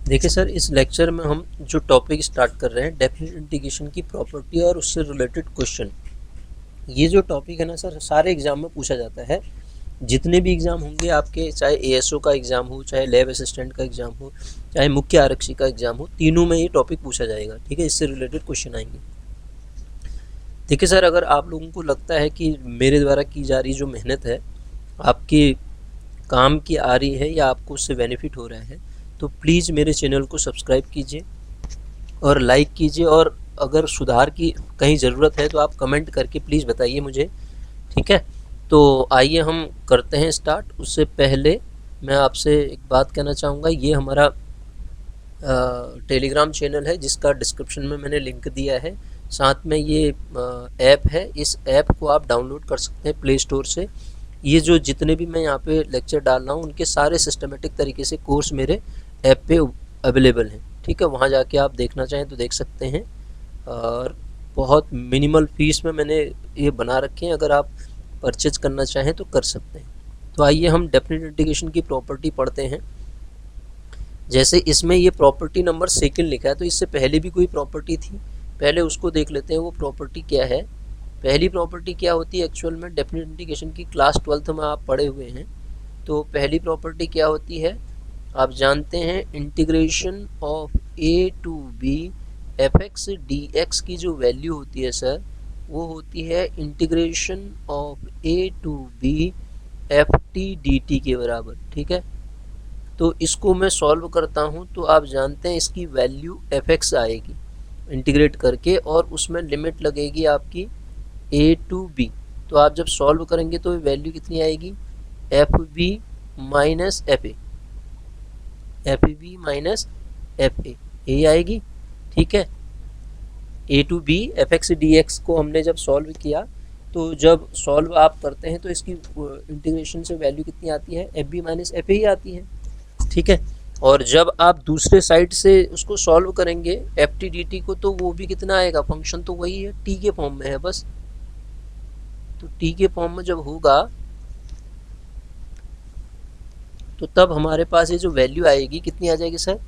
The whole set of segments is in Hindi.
देखिए सर, इस लेक्चर में हम जो टॉपिक स्टार्ट कर रहे हैं डेफिनेट इंटीग्रेशन की प्रॉपर्टी और उससे रिलेटेड क्वेश्चन। ये जो टॉपिक है ना सर, सारे एग्जाम में पूछा जाता है। जितने भी एग्ज़ाम होंगे आपके, चाहे एएसओ का एग्ज़ाम हो, चाहे लैब असिस्टेंट का एग्ज़ाम हो, चाहे मुख्य आरक्षी का एग्ज़ाम हो, तीनों में ये टॉपिक पूछा जाएगा। ठीक है, इससे रिलेटेड क्वेश्चन आएंगे। देखिए सर, अगर आप लोगों को लगता है कि मेरे द्वारा की जा रही जो मेहनत है आपके काम की आ रही है या आपको उससे बेनिफिट हो रहा है, तो प्लीज़ मेरे चैनल को सब्सक्राइब कीजिए और लाइक कीजिए, और अगर सुधार की कहीं ज़रूरत है तो आप कमेंट करके प्लीज़ बताइए मुझे। ठीक है, तो आइए हम करते हैं स्टार्ट। उससे पहले मैं आपसे एक बात कहना चाहूँगा। ये हमारा टेलीग्राम चैनल है जिसका डिस्क्रिप्शन में मैंने लिंक दिया है। साथ में ये ऐप है, इस ऐप को आप डाउनलोड कर सकते हैं प्ले स्टोर से। ये जो जितने भी मैं यहाँ पे लेक्चर डाल रहा हूँ उनके सारे सिस्टमेटिक तरीके से कोर्स मेरे ऐप पे अवेलेबल हैं। ठीक है, वहाँ जाके आप देखना चाहें तो देख सकते हैं, और बहुत मिनिमल फीस में मैंने ये बना रखे हैं। अगर आप परचेज करना चाहें तो कर सकते हैं। तो आइए हम डेफिनेट इंटीग्रेशन की प्रॉपर्टी पढ़ते हैं। जैसे इसमें ये प्रॉपर्टी नंबर सेकंड लिखा है, तो इससे पहले भी कोई प्रॉपर्टी थी, पहले उसको देख लेते हैं वो प्रॉपर्टी क्या है। पहली प्रॉपर्टी क्या होती है एक्चुअल में, डेफिनेट इंटीग्रेशन की क्लास 12th में आप पढ़े हुए हैं। तो पहली प्रॉपर्टी क्या होती है आप जानते हैं, integration of a to B F x D x की जो वैल्यू होती है सर, वो होती है integration of a to B F T D t के बराबर। ठीक है, तो इसको मैं सॉल्व करता हूँ तो आप जानते हैं इसकी वैल्यू एफ एक्स आएगी इंटीग्रेट करके, और उसमें लिमिट लगेगी आपकी ए टू बी। तो आप जब सॉल्व करेंगे तो वैल्यू कितनी आएगी, F B minus F B minus F A आएगी। ठीक है, A to B F x D X को हमने जब सॉल्व किया, तो जब सॉल्व आप करते हैं तो इसकी इंटीग्रेशन से वैल्यू कितनी आती है, एफ बी माइनस एफ ही आती है। ठीक है, और जब आप दूसरे साइड से उसको सॉल्व करेंगे एफ टी डी टी को, तो वो भी कितना आएगा, फंक्शन तो वही है, टी के फॉर्म में है बस। तो टी के फॉर्म में जब होगा तो तब हमारे पास ये जो वैल्यू आएगी कितनी आ जाएगी सर,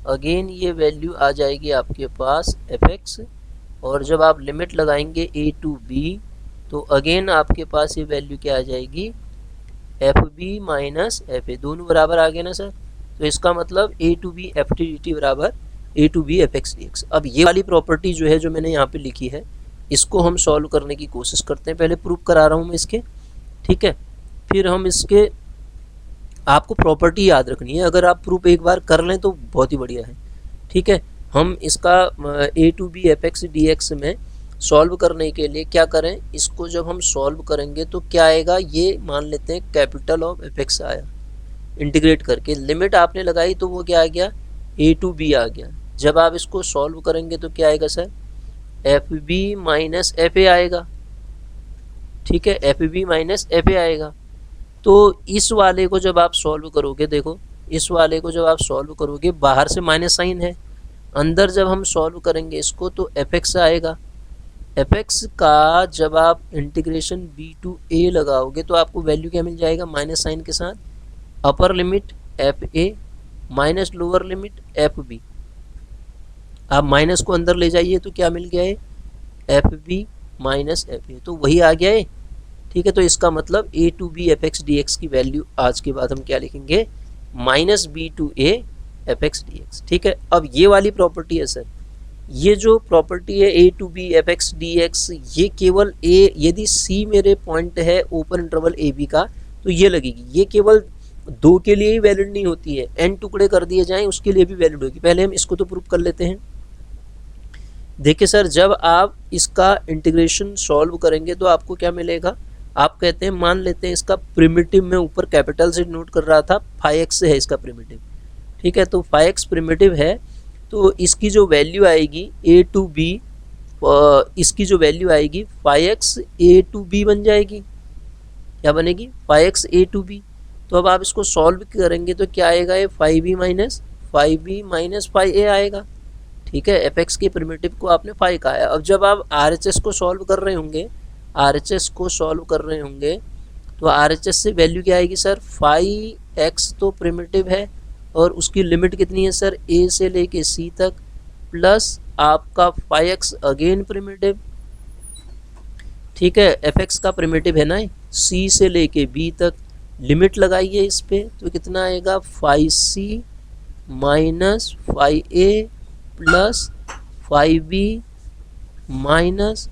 अगेन ये वैल्यू आ जाएगी आपके पास एफ एक्स, और जब आप लिमिट लगाएंगे ए टू बी तो अगेन आपके पास ये वैल्यू क्या आ जाएगी, F B minus F A, दोनों बराबर आ गए ना सर। तो इसका मतलब A to B F T D T बराबर A to B F x D X. अब ये वाली प्रॉपर्टी जो है जो मैंने यहाँ पे लिखी है, इसको हम सॉल्व करने की कोशिश करते हैं। पहले प्रूफ करा रहा हूँ मैं इसके। ठीक है, फिर हम इसके, आपको प्रॉपर्टी याद रखनी है, अगर आप प्रूफ एक बार कर लें तो बहुत ही बढ़िया है। ठीक है, हम इसका A to B F x D X में सॉल्व करने के लिए क्या करें, इसको जब हम सॉल्व करेंगे तो क्या आएगा, ये मान लेते हैं कैपिटल ऑफ एफ एक्स आया, इंटीग्रेट करके लिमिट आपने लगाई तो वो क्या आ गया, ए टू बी आ गया। जब आप इसको सॉल्व करेंगे तो क्या आएगा sir, f B minus F a आएगा। ठीक है, f B minus F a आएगा। तो इस वाले को जब आप सॉल्व करोगे, देखो इस वाले को जब आप सॉल्व करोगे, बाहर से माइनस साइन है, अंदर जब हम सॉल्व करेंगे इसको तो एफ एक्स आएगा। एफ एक्स का जब आप इंटीग्रेशन बी टू ए लगाओगे तो आपको वैल्यू क्या मिल जाएगा, माइनस साइन के साथ, upper limit f a minus lower limit f b. आप माइनस को अंदर ले जाइए तो क्या मिल गया है, f B minus F a, तो वही आ गया है। ठीक है, तो इसका मतलब A to B F x D x की वैल्यू आज के बाद हम क्या लिखेंगे, minus B to A F x D x. ठीक है, अब ये वाली प्रॉपर्टी है सर, ये जो प्रॉपर्टी है A to B F x D X, ये केवल ए, यदि सी मेरे पॉइंट है ओपन इंटरवल ए बी का तो ये लगेगी। ये केवल दो के लिए ही वैलिड नहीं होती है, एन टुकड़े कर दिए जाएं उसके लिए भी वैलिड होगी। पहले हम इसको तो प्रूव कर लेते हैं। देखिए सर, जब आप इसका इंटीग्रेशन सॉल्व करेंगे तो आपको क्या मिलेगा, आप कहते हैं, मान लेते हैं इसका प्रिमिटिव में ऊपर कैपिटल से नोट कर रहा था, 5x है इसका प्रिमिटिव। ठीक है, तो 5x प्रिमिटिव है, तो इसकी जो वैल्यू आएगी ए टू बी, इसकी जो वैल्यू आएगी 5x ए टू बी बन जाएगी। क्या बनेगी, 5x ए टू बी। तो अब आप इसको सॉल्व करेंगे तो क्या आएगा, ये 5b माइनस 5a आएगा। ठीक है, एफ एक्स के प्रिमिटिव को आपने 5 कहा है। अब जब आप आर एच एस को सॉल्व कर रहे होंगे, RHS को सॉल्व कर रहे होंगे तो RHS से वैल्यू क्या आएगी सर, 5x तो प्रिमिटिव है और उसकी लिमिट कितनी है सर, a से लेके c तक, प्लस आपका 5x अगेन प्रिमिटिव, ठीक है, fx का प्रिमिटिव है ना, c से लेके b तक, लिमिट लगाइए इस पे तो कितना आएगा 5c minus 5a plus 5b minus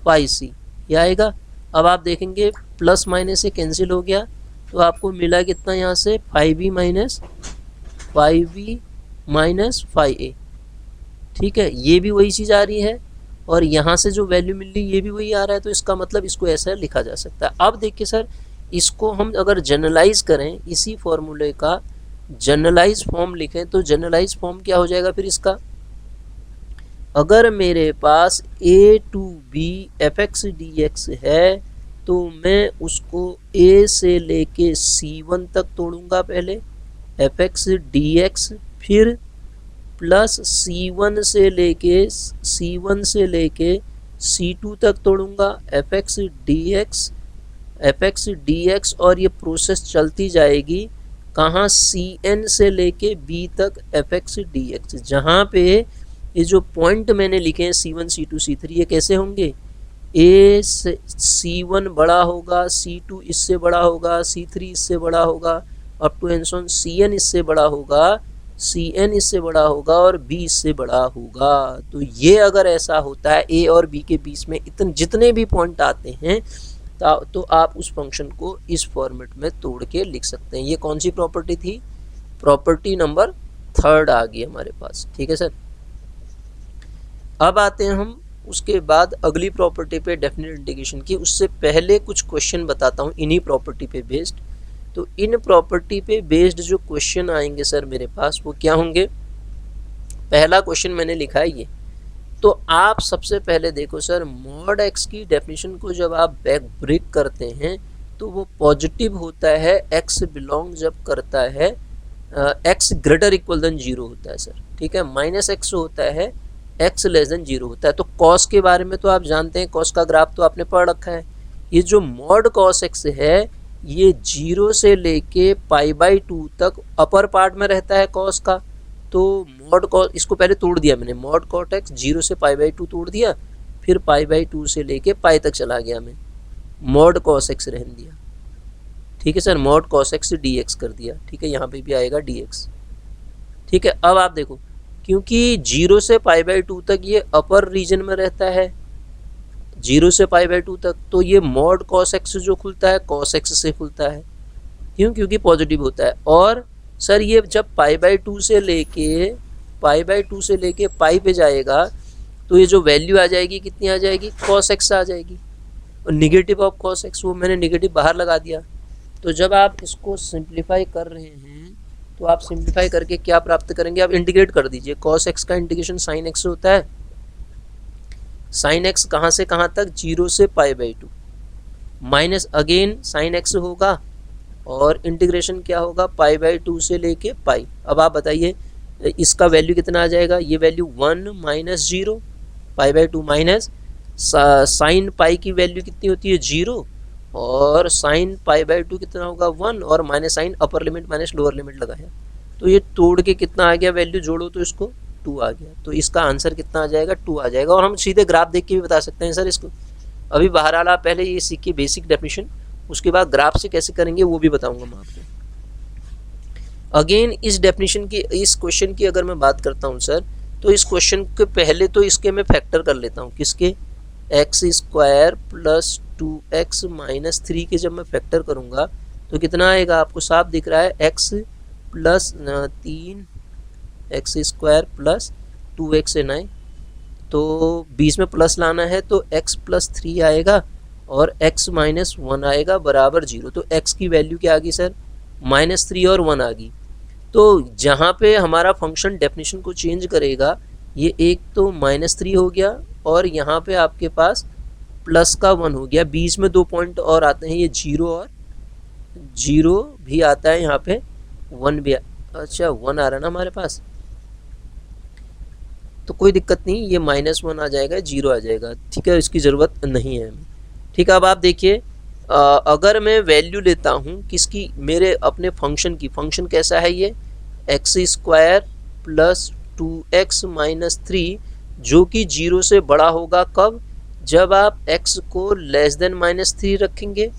5c, यह आएगा। अब आप देखेंगे प्लस माइनस से कैंसिल हो गया तो आपको मिला कितना यहाँ से 5b माइनस 5a, ठीक है, ये भी वही चीज़ आ रही है और यहाँ से जो वैल्यू मिल रही है ये भी वही आ रहा है, तो इसका मतलब इसको ऐसा लिखा जा सकता है। अब देखिए सर, इसको हम अगर जनरलाइज करें, इसी फॉर्मूले का जनरलाइज फॉर्म लिखें तो जनरलाइज फॉर्म क्या हो जाएगा फिर इसका, अगर मेरे पास a to b fx dx है तो मैं उसको a से लेके c1 तक तोड़ूंगा पहले fx dx, फिर प्लस c1 से लेके c2 तक तोड़ूंगा fx dx और ये प्रोसेस चलती जाएगी कहाँ, cn से लेके b तक fx dx, जहाँ पे ये जो पॉइंट मैंने लिखे हैं c1 c2 c3 ये कैसे होंगे, a से c1 बड़ा होगा, c2 इससे बड़ा होगा, c3 इससे बड़ा होगा, up to and so on cn इससे बड़ा होगा, cn इससे बड़ा होगा और b इससे बड़ा होगा। तो ये अगर ऐसा होता है a और b के बीच में इतने जितने भी पॉइंट आते हैं तो आप उस फंक्शन को इस फॉर्मेट में तोड़ के लिख सकते हैं। ये कौन सी प्रॉपर्टी थी, प्रॉपर्टी नंबर 3 आ गई हमारे पास, ठीक है सर। अब आते हैं हम उसके बाद अगली प्रॉपर्टी पे डेफिनेट इंटीग्रेशन की, उससे पहले कुछ क्वेश्चन बताता हूँ इन्हीं प्रॉपर्टी पे बेस्ड। तो इन प्रॉपर्टी पे बेस्ड जो क्वेश्चन आएंगे सर मेरे पास वो क्या होंगे, पहला क्वेश्चन मैंने लिखा है ये, तो आप सबसे पहले देखो सर, मॉड एक्स की डेफिनेशन को जब आप बैक ब्रेक करते हैं तो वो पॉजिटिव होता है एक्स बिलोंग जब करता है एक्स ग्रेटर इक्वल देन 0 होता है सर, ठीक है, माइनस एक्स होता है एक्स लेस देन 0 होता है। तो कॉस के बारे में तो आप जानते हैं, कॉस का ग्राफ तो आपने पढ़ रखा है। ये जो मॉड कॉस एक्स है ये 0 से लेके π/2 तक अपर पार्ट में रहता है कॉस का, तो मॉड कॉस इसको पहले तोड़ दिया मैंने, मॉड कॉट एक्स 0 से π/2 तोड़ दिया, फिर π/2 से लेके पाई तक चला गया मैं, मॉड कॉस एक्स रहने दिया, ठीक है sir, mod cos x dx कर दिया, ठीक है, यहाँ पे भी आएगा dx, ठीक है। अब आप देखो क्योंकि 0 से π/2 तक ये अपर रीजन में रहता है, 0 से π/2 तक, तो ये मॉड कॉस एक्स जो खुलता है कॉस एक्स से खुलता है, क्यों, क्योंकि पॉजिटिव होता है। और सर ये जब π/2 से लेके पाई पे जाएगा तो ये जो वैल्यू आ जाएगी कितनी आ जाएगी, कॉस एक्स आ जाएगी, और निगेटिव ऑफ कॉस एक्स वो मैंने निगेटिव बाहर लगा दिया। तो जब आप इसको सिंप्लीफाई कर रहे हैं तो आप सिंप्लीफाई करके क्या प्राप्त करेंगे, आप इंटीग्रेट कर दीजिए, कॉस एक्स का इंटीग्रेशन साइन एक्स से होता है, साइन एक्स कहाँ से कहाँ तक, 0 से π/2 माइनस अगेन साइन एक्स होगा और इंटीग्रेशन क्या होगा π/2 से लेके पाई। अब आप बताइए इसका वैल्यू कितना आ जाएगा, ये value 1 minus 0, π/2 minus sine pi की वैल्यू कितनी होती है 0 और साइन π/2 कितना होगा 1 और minus sign upper limit minus lower limit लगाया, तो ये तोड़ के कितना आ गया, वैल्यू जोड़ो तो इसको 2 आ गया, तो इसका आंसर कितना आ जाएगा 2 आ जाएगा। और हम सीधे ग्राफ देख के भी बता सकते हैं सर इसको, अभी बाहर आला पहले ये सीखिए बेसिक डेफिनेशन, उसके बाद ग्राफ से कैसे करेंगे वो भी बताऊंगा मैं आपको। अगेन इस डेफिनेशन की, इस क्वेश्चन की अगर मैं बात करता हूँ सर, तो इस क्वेश्चन के पहले तो इसके मैं फैक्टर कर लेता हूँ, किसके, x² प्लस 2x माइनस 3 के जब मैं फैक्टर करूँगा तो कितना आएगा, आपको साफ दिख रहा है, x plus 3 x² plus 2x 9, तो बीच में प्लस लाना है तो x प्लस 3 आएगा और x माइनस 1 आएगा बराबर 0, तो x की वैल्यू क्या आ गई सर, -3 और 1 आ गई। तो जहाँ पे हमारा फंक्शन डेफिनेशन को चेंज करेगा, ये एक तो -3 हो गया और यहाँ पे आपके पास प्लस का 1 हो गया, बीच में 2 पॉइंट और आते हैं, ये 0 और 0 भी आता है, यहाँ पे 1 भी अच्छा 1 आ रहा है ना हमारे पास, तो कोई दिक्कत नहीं, ये -1 आ जाएगा, 0 आ जाएगा, ठीक है, इसकी ज़रूरत नहीं है, ठीक है। अब आप देखिए अगर मैं वैल्यू लेता हूँ किसकी, मेरे अपने फंक्शन की, फंक्शन कैसा है ये x square plus 2x minus 3 जो कि 0 से बड़ा होगा कब, जब आप x को लेस देन -3 रखेंगे।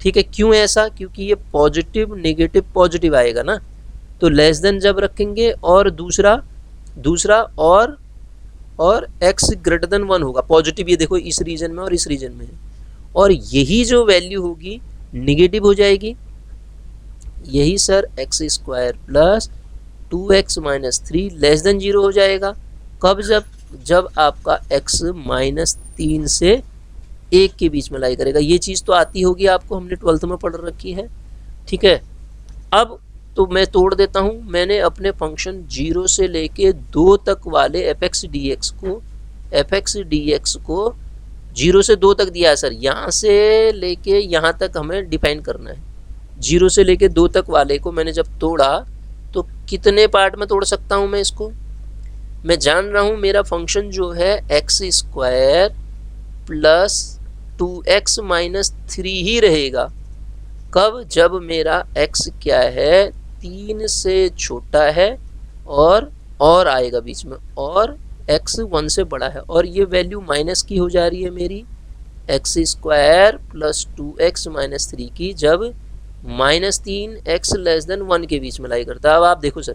ठीक है, क्यों ऐसा, क्योंकि ये पॉजिटिव नेगेटिव पॉजिटिव आएगा ना, तो लेस देन जब रखेंगे, और दूसरा और x ग्रेटर देन 1 होगा पॉजिटिव, ये देखो इस रीजन में और इस रीजन में है, और यही जो वैल्यू होगी निगेटिव हो जाएगी। यही sir x square plus 2x minus 3 less than 0 हो जाएगा कब, जब आपका x -3 से 1 के बीच में लाई करेगा। ये चीज़ तो आती होगी आपको, हमने 12th में पढ़ रखी है। ठीक है, अब तो मैं तोड़ देता हूँ। मैंने अपने फंक्शन 0 से लेके 2 तक वाले fx dx को 0 से 2 तक दिया है सर, यहाँ से लेके यहाँ तक हमें डिफाइन करना है। 0 से लेके 2 तक वाले को मैंने जब तोड़ा तो कितने पार्ट में तोड़ सकता हूँ मैं इसको, मैं जान रहा हूँ मेरा फंक्शन जो है x square plus 2x minus 3 ही रहेगा। कब, जब मेरा x क्या है 3 से छोटा है और आएगा बीच में, और x 1 से बड़ा है, और ये वैल्यू माइनस की हो जा रही है मेरी x square plus 2x minus 3 की, जब -3x लेस देन 1 के बीच में लाई करता है। अब आप देखो सर,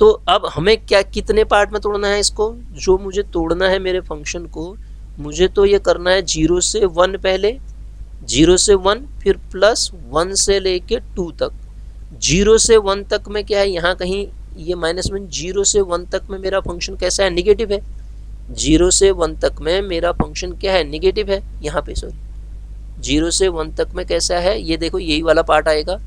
तो अब हमें क्या कितने पार्ट में तोड़ना है इसको, जो मुझे तोड़ना है मेरे फंक्शन को, मुझे तो ये करना है 0 से 1 पहले, 0 से 1 फिर प्लस 1 से लेके 2 तक। 0 से 1 तक में क्या है, यहाँ कहीं ये -1, 0 से 1 तक में मेरा फंक्शन कैसा है, निगेटिव है। 0 से 1 तक में मेरा फंक्शन क्या है, निगेटिव है। यहाँ पे सॉरी 0 से 1 तक में कैसा है, ये देखो यही वाला पार्ट आएगा,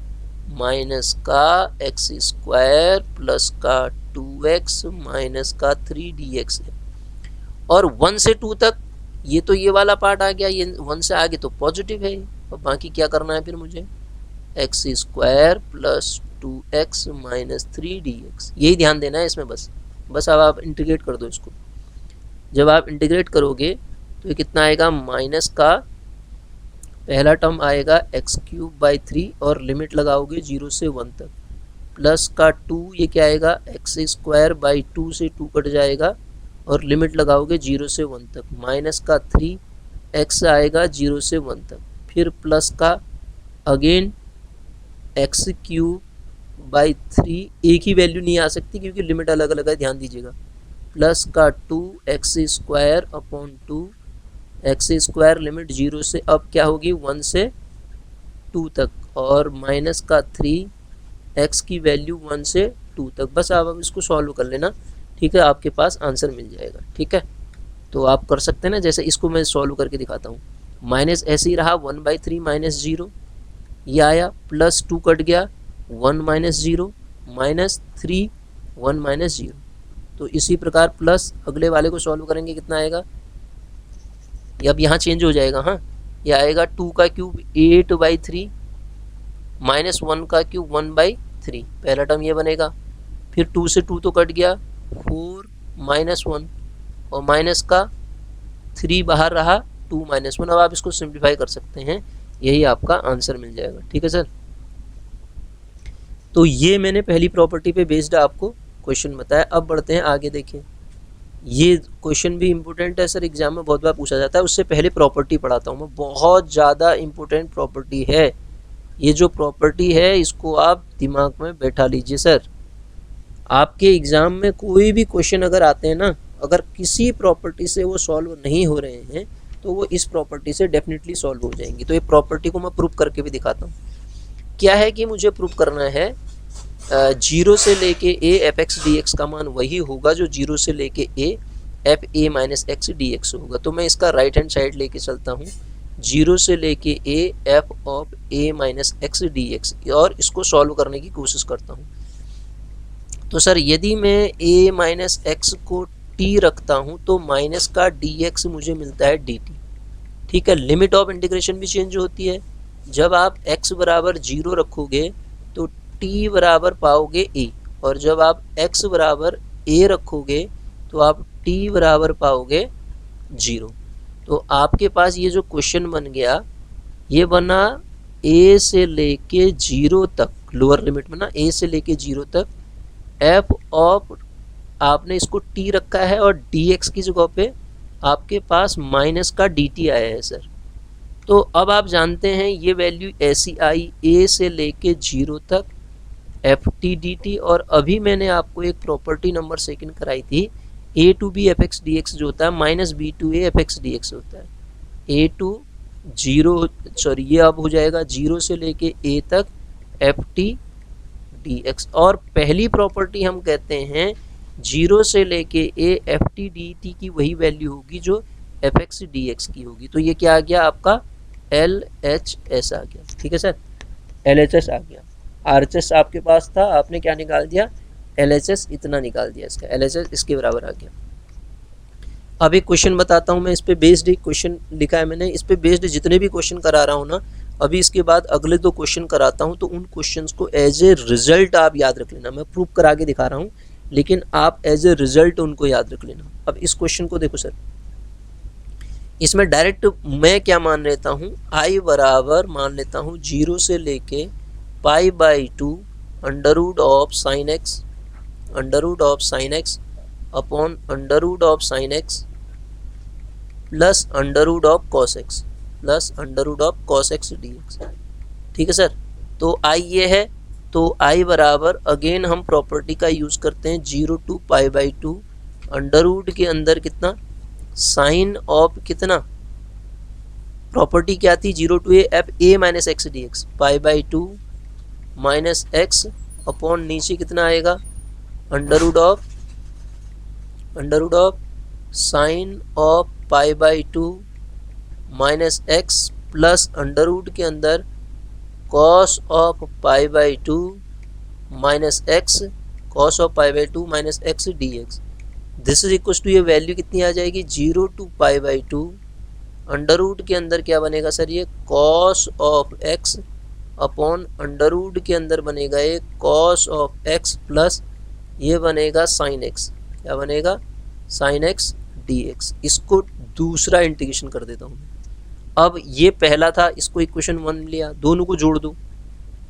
माइनस का एक्स स्क्वायर प्लस का 2x माइनस का 3 dx है। और 1 से 2 तक ये तो ये वाला पार्ट आ गया, ये 1 से आगे तो पॉजिटिव है। और बाकी क्या करना है फिर मुझे, x square plus 2x minus 3 dx, यही ध्यान देना है इसमें बस। अब आप इंटीग्रेट कर दो इसको। जब आप इंटीग्रेट करोगे तो ये कितना आएगा, माइनस का पहला टर्म आएगा x³/3 और लिमिट लगाओगे 0 से 1 तक, प्लस का 2 ये क्या आएगा x²/2 से 2 कट जाएगा और लिमिट लगाओगे 0 से 1 तक, माइनस का 3x आएगा 0 से 1 तक, फिर प्लस का अगेन x³/3, एक ही वैल्यू नहीं आ सकती क्योंकि लिमिट अलग अलग है, ध्यान दीजिएगा, प्लस का 2x²/2 एक्स स्क्वायर लिमिट 0 से अब क्या होगी 1 से 2 तक, और माइनस का 3x की वैल्यू 1 से 2 तक। बस आप इसको सॉल्व कर लेना, ठीक है, आपके पास आंसर मिल जाएगा। ठीक है, तो आप कर सकते हैं ना, जैसे इसको मैं सॉल्व करके दिखाता हूँ। माइनस ऐसे ही रहा 1/3 माइनस 0, ये आया, प्लस 2 कट गया 1 माइनस 0 माइनस 3 1 माइनस 0। तो इसी प्रकार प्लस अगले वाले को सॉल्व करेंगे, कितना आएगा, ये अब यहाँ चेंज हो जाएगा। हाँ, ये आएगा 2 का क्यूब 8/3 माइनस 1 का क्यूब 1/3, पहला टर्म ये बनेगा। फिर 2 से 2 तो कट गया 4 माइनस 1 और माइनस का 3 बाहर रहा 2 माइनस 1। अब आप इसको सिंप्लीफाई कर सकते हैं, यही आपका आंसर मिल जाएगा। ठीक है सर, तो ये मैंने पहली प्रॉपर्टी पे बेस्ड आपको क्वेश्चन बताया। अब बढ़ते हैं आगे। देखिए, ये क्वेश्चन भी इम्पोर्टेंट है सर, एग्जाम में बहुत बार पूछा जाता है। उससे पहले प्रॉपर्टी पढ़ाता हूँ मैं, बहुत ज़्यादा इम्पोर्टेंट प्रॉपर्टी है ये। जो प्रॉपर्टी है इसको आप दिमाग में बैठा लीजिए सर। आपके एग्ज़ाम में कोई भी क्वेश्चन अगर आते हैं ना, अगर किसी प्रॉपर्टी से वो सॉल्व नहीं हो रहे हैं तो वो इस प्रॉपर्टी से डेफिनेटली सॉल्व हो जाएंगी। तो ये प्रॉपर्टी को मैं प्रूव करके भी दिखाता हूँ। क्या है कि मुझे प्रूव करना है 0 से लेके a f(x) dx का मान वही होगा जो 0 से लेके a f(a) minus x dx होगा। तो मैं इसका राइट हैंड साइड लेके चलता हूँ, 0 से लेके a f of a minus x dx, और इसको सॉल्व करने की कोशिश करता हूँ। तो सर यदि मैं a माइनस x को t रखता हूँ तो माइनस का dx मुझे मिलता है dt। ठीक है, लिमिट ऑफ इंटीग्रेशन भी चेंज होती है। जब आप x बराबर 0 रखोगे तो t बराबर पाओगे a, और जब आप x बराबर a रखोगे तो आप t बराबर पाओगे 0। तो आपके पास ये जो क्वेश्चन बन गया, ये बना a से लेके 0 तक लोअर लिमिट में ना, a से लेके 0 तक f ऑफ, आपने इसको t रखा है और dx की जगह पे आपके पास माइनस का dt आया है सर। तो अब आप जानते हैं ये वैल्यू ऐसी आई a से लेके 0 तक एफ टी डी टी, और अभी मैंने आपको एक प्रॉपर्टी नंबर सेकंड कराई थी, A to B F x D X जो होता है minus B to A F x D X होता है। ए टू 0, सॉरी ये अब हो जाएगा 0 से लेके ए तक एफ टी डी एक्स, और पहली प्रॉपर्टी हम कहते हैं 0 से लेके A F T D T की वही वैल्यू होगी जो एफ एक्स डी एक्स की होगी। तो ये क्या आ गया आपका एल एच एस आ गया, ठीक है सर, एल एच एस आ गया। आर एच एस आपके पास था, आपने क्या निकाल दिया, एल एच एस इतना निकाल दिया, इसका एल एच एस इसके बराबर आ गया। अब एक क्वेश्चन बताता हूँ मैं, इस पे बेस्ड एक क्वेश्चन लिखा है मैंने, इस पे बेस्ड जितने भी क्वेश्चन करा रहा हूँ ना, अभी इसके बाद अगले 2 क्वेश्चन कराता हूँ, तो उन क्वेश्चंस को एज ए रिजल्ट आप याद रख लेना। मैं प्रूफ करा के दिखा रहा हूँ, लेकिन आप एज ए रिजल्ट उनको याद रख लेना। अब इस क्वेश्चन को देखो सर, इसमें डायरेक्ट मैं क्या मान लेता हूँ, आई बराबर मान लेता हूँ 0 से लेके pi by 2 under root of sine x, under root of sine x upon under root of sine x plus under root of cos x, plus under root of cos x D x, ठीक है सर। तो आई ये है, तो आई बराबर अगेन हम प्रॉपर्टी का यूज़ करते हैं 0 to pi by 2 under root के अंदर कितना, साइन ऑफ कितना, प्रॉपर्टी क्या थी 0 to A f a minus x D x, pi by 2 minus x upon नीचे कितना आएगा, under root of sine of pi by 2 minus x plus under root के अंदर cos of pi by 2 minus x, cos of pi by 2 minus x D x. This is equal to, ये वैल्यू कितनी आ जाएगी 0 to pi by 2 under root के अंदर क्या बनेगा सर, ये cos of x upon under root के अंदर बनेगा ये कॉस ऑफ एक्स प्लस ये बनेगा साइन एक्स, क्या बनेगा साइन एक्स डी एक्स। इसको दूसरा इंटीग्रेशन कर देता हूँ। अब ये पहला था, इसको इक्वेशन 1 लिया, दोनों को जोड़ दूँ,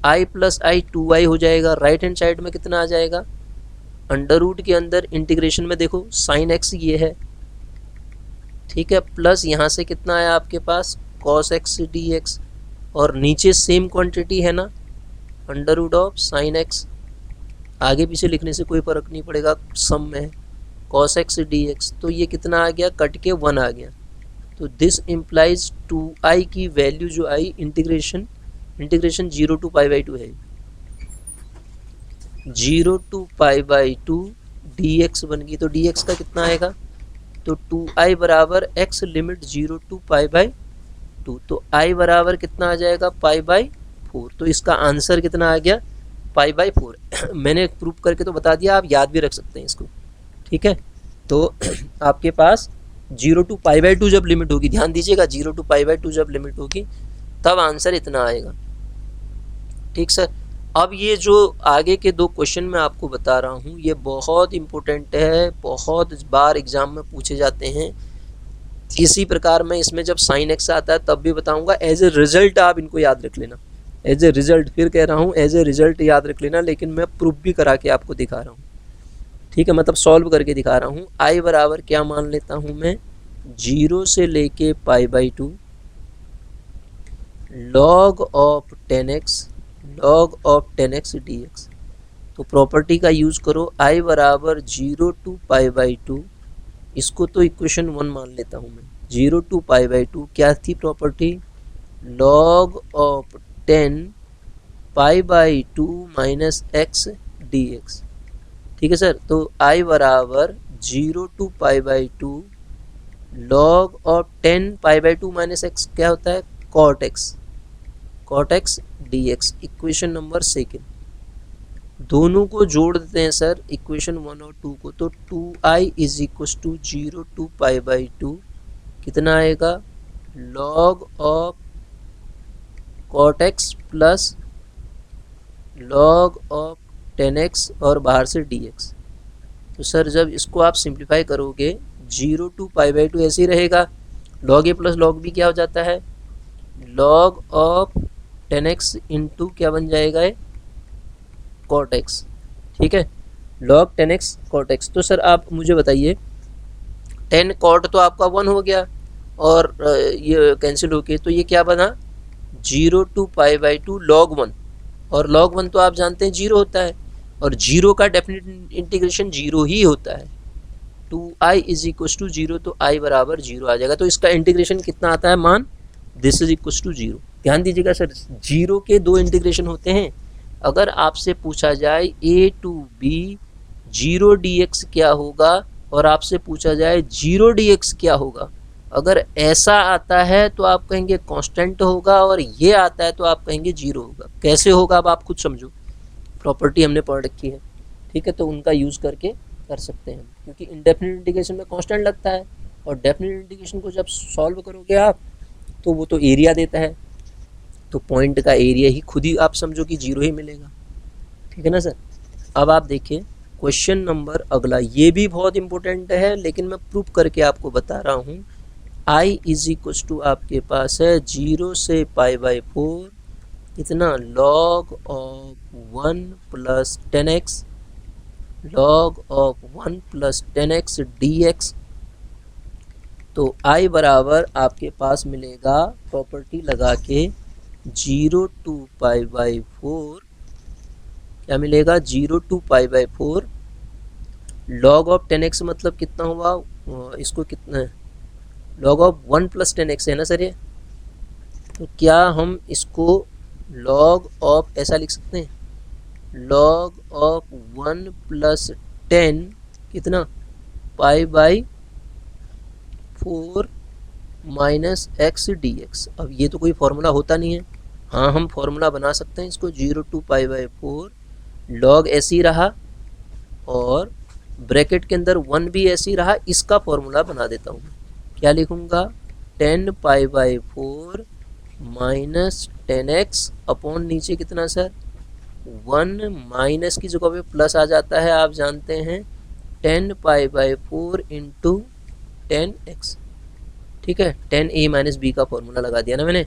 आई प्लस आई 2i हो जाएगा, राइट हैंड साइड में कितना आ जाएगा, अंडर रूट के अंदर इंटीग्रेशन में देखो साइन एक्स ये है, ठीक है, प्लस यहाँ से कितना आया आपके पास कॉस एक्स डी एक्स, और नीचे सेम क्वांटिटी है ना, under root of sine x, आगे पीछे लिखने से कोई फ़र्क नहीं पड़ेगा, सम में कॉस एक्स डी एक्स, तो ये कितना आ गया, कट के 1 आ गया। तो दिस इम्प्लाइज 2i की वैल्यू जो आई इंटीग्रेशन 0 टू पाई बाई 2 है, 0 टू पाई बाई 2 dx बन गई, तो dx का कितना आएगा, तो 2i बराबर x limit 0 to pi by 2, तो i बराबर कितना आ जाएगा पाई बाई 4, तो इसका आंसर कितना आ गया पाई बाई 4। मैंने प्रूफ करके तो बता दिया, आप याद भी रख सकते हैं इसको, ठीक है। तो आपके पास 0 टू पाई बाई 2 जब लिमिट होगी, ध्यान दीजिएगा 0 टू पाई बाई 2 जब लिमिट होगी तब आंसर इतना आएगा, ठीक सर। अब ये जो आगे के 2 क्वेश्चन मैं आपको बता रहा हूँ ये बहुत इंपॉर्टेंट है, बहुत बार एग्जाम में पूछे जाते हैं। इसी प्रकार मैं इसमें जब साइन एक्स आता है तब भी बताऊंगा, एज ए रिजल्ट आप इनको याद रख लेना, एज ए रिजल्ट, फिर कह रहा हूँ एज ए रिजल्ट याद रख लेना, लेकिन मैं प्रूफ भी करा के आपको दिखा रहा हूँ, ठीक है, मतलब सॉल्व करके दिखा रहा हूँ। आई बराबर क्या मान लेता हूँ मैं, 0 से लेके pi by 2 log of 10x dx। तो प्रॉपर्टी का यूज़ करो, आई बराबर 0 टू पाई बाई 2, इसको तो इक्वेशन 1 मान लेता हूँ मैं, 0 टू पाई बाई 2 क्या थी property, log of 10 pi by 2 minus x D x, ठीक है सर। तो आई बराबर 0 to pi by 2 log of 10 pi by 2 minus x क्या होता है cot x D x, equation number 2। दोनों को जोड़ देते हैं सर, इक्वेशन 1 और 2 को, तो 2i is equal to 0 to pi by 2 कितना आएगा, log of cot x plus log of 10x और बाहर से dx। तो सर जब इसको आप सिंप्लीफाई करोगे 0 टू पाई बाई 2 ऐसे ही रहेगा, लॉग ए प्लस लॉग बी क्या हो जाता है, लॉग ऑफ 10x इंटू क्या बन जाएगा है कॉट एक्स, ठीक है, log 10x कॉट एक्स। तो सर आप मुझे बताइए 10 कॉट तो आपका 1 हो गया और ये कैंसिल होके तो ये क्या बना 0 टू पाई बाई 2 log 1, और log 1 तो आप जानते हैं 0 होता है और 0 का डेफिनेट इंटीग्रेशन 0 ही होता है। 2i इज इक्व टू 0, तो i बराबर 0 आ जाएगा। तो इसका इंटीग्रेशन कितना आता है मान, दिस इज इक्व टू 0। ध्यान दीजिएगा सर 0 के 2 इंटीग्रेशन होते हैं। अगर आपसे पूछा जाए a टू b 0 dx क्या होगा और आपसे पूछा जाए 0 dx क्या होगा, अगर ऐसा आता है तो आप कहेंगे कांस्टेंट होगा और ये आता है तो आप कहेंगे 0 होगा। कैसे होगा अब आप खुद समझो, प्रॉपर्टी हमने पढ़ रखी है, ठीक है, तो उनका यूज़ करके कर सकते हैं, क्योंकि इंडेफिनिट इंटीग्रेशन में कांस्टेंट लगता है और डेफिनिट इंटीग्रेशन को जब सॉल्व करोगे आप तो वो तो एरिया देता है, तो पॉइंट का एरिया ही खुद ही आप समझो कि 0 ही मिलेगा, ठीक है ना सर। अब आप देखिए क्वेश्चन नंबर अगला, ये भी बहुत इंपॉर्टेंट है लेकिन मैं प्रूफ करके आपको बता रहा हूँ। i इज इक्व टू आपके पास है 0 से पाई बाई 4 कितना log of 1 plus 10x log of 1 plus 10x dx। तो i बराबर आपके पास मिलेगा प्रॉपर्टी लगा के 0 टू पाई बाई 4, क्या मिलेगा 0 to pi by 4 log of 10x मतलब कितना हुआ, इसको कितना है log ऑफ 1 प्लस 10x है ना सर ये, तो क्या हम इसको log ऑफ ऐसा लिख सकते हैं log ऑफ 1 प्लस 10 कितना पाई by 4 minus x D X. अब ये तो कोई फॉर्मूला होता नहीं है, हाँ हम फॉर्मूला बना सकते हैं इसको 0 टू पाई बाई 4 log ऐसे ही रहा और ब्रैकेट के अंदर 1 भी ऐसे ही रहा, इसका फॉर्मूला बना देता हूँ, क्या लिखूँगा 10 pi by 4 minus 10x upon नीचे कितना सर 1, माइनस की जगह पे प्लस आ जाता है, आप जानते हैं 10 पाई बाई 4 इंटू 10x, ठीक है, 10a माइनस b का फॉर्मूला लगा दिया ना मैंने।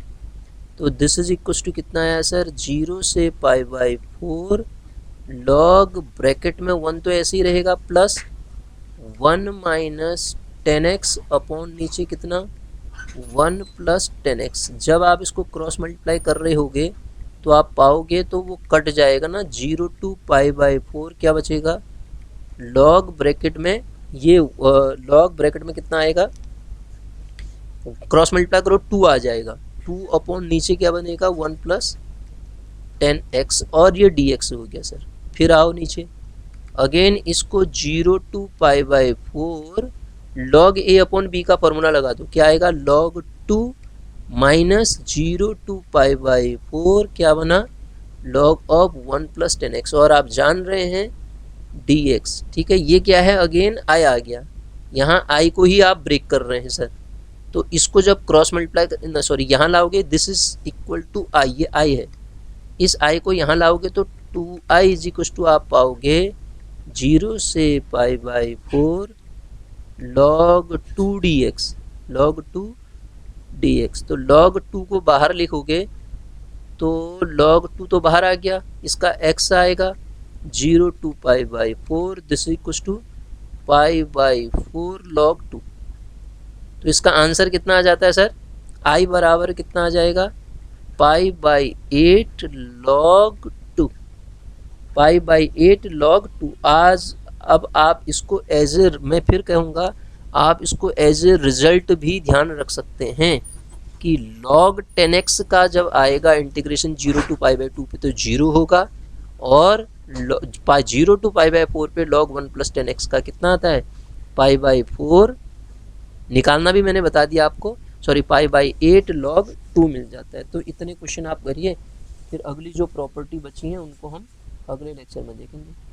तो दिस इज इक्व टू कितना आया सर 0 से पाई बाई 4 log ब्रैकेट में 1 तो ऐसे ही रहेगा प्लस 1 माइनस 10x अपॉन नीचे कितना 1 प्लस 10x। जब आप इसको क्रॉस मल्टीप्लाई कर रहे होगे तो आप पाओगे तो वो कट जाएगा ना 0 टू पाई बाई 4, क्या बचेगा log ब्रैकेट में ये log ब्रैकेट में कितना आएगा, क्रॉस मल्टीप्लाई करो 2 आ जाएगा, 2 अपॉन नीचे क्या बनेगा 1 प्लस 10x और ये dx हो गया सर। फिर आओ नीचे अगेन इसको 0 to pi by 4 log a upon b का फॉर्मूला लगा दो, क्या आएगा log 2 minus 0 to pi by 4 क्या बना log ऑफ 1 प्लस 10x और आप जान रहे हैं dx, ठीक है, ये क्या है अगेन i आ गया, यहाँ i को ही आप ब्रेक कर रहे हैं सर, तो इसको जब क्रॉस मल्टीप्लाई सॉरी यहाँ लाओगे this is equal to i, ये i है, इस i को यहाँ लाओगे तो 2i इज इक्वल टू आप पाओगे 0 से पाई by 4 log 2 dx, log 2 dx। तो log 2 को बाहर लिखोगे तो log 2 तो बाहर आ गया, इसका x आएगा 0 to pi by 4 this equal to pi by 4 log 2। तो इसका आंसर कितना आ जाता है सर, i बराबर कितना आ जाएगा pi by 8 log 2, pi by 8 log 2। आज अब आप इसको एज ए, मैं फिर कहूँगा आप इसको एज ए रिजल्ट भी ध्यान रख सकते हैं कि log 10x का जब आएगा इंटीग्रेशन 0 टू पाई बाई 2 पे तो 0 होगा और 0 टू पाई बाई 4 पे log 1 प्लस 10x का कितना आता है पाई बाई 4, निकालना भी मैंने बता दिया आपको, सॉरी पाई बाई 8 log 2 मिल जाता है। तो इतने क्वेश्चन आप करिए, फिर अगली जो प्रॉपर्टी बची हैं उनको हम अगले लेक्चर में देखेंगे।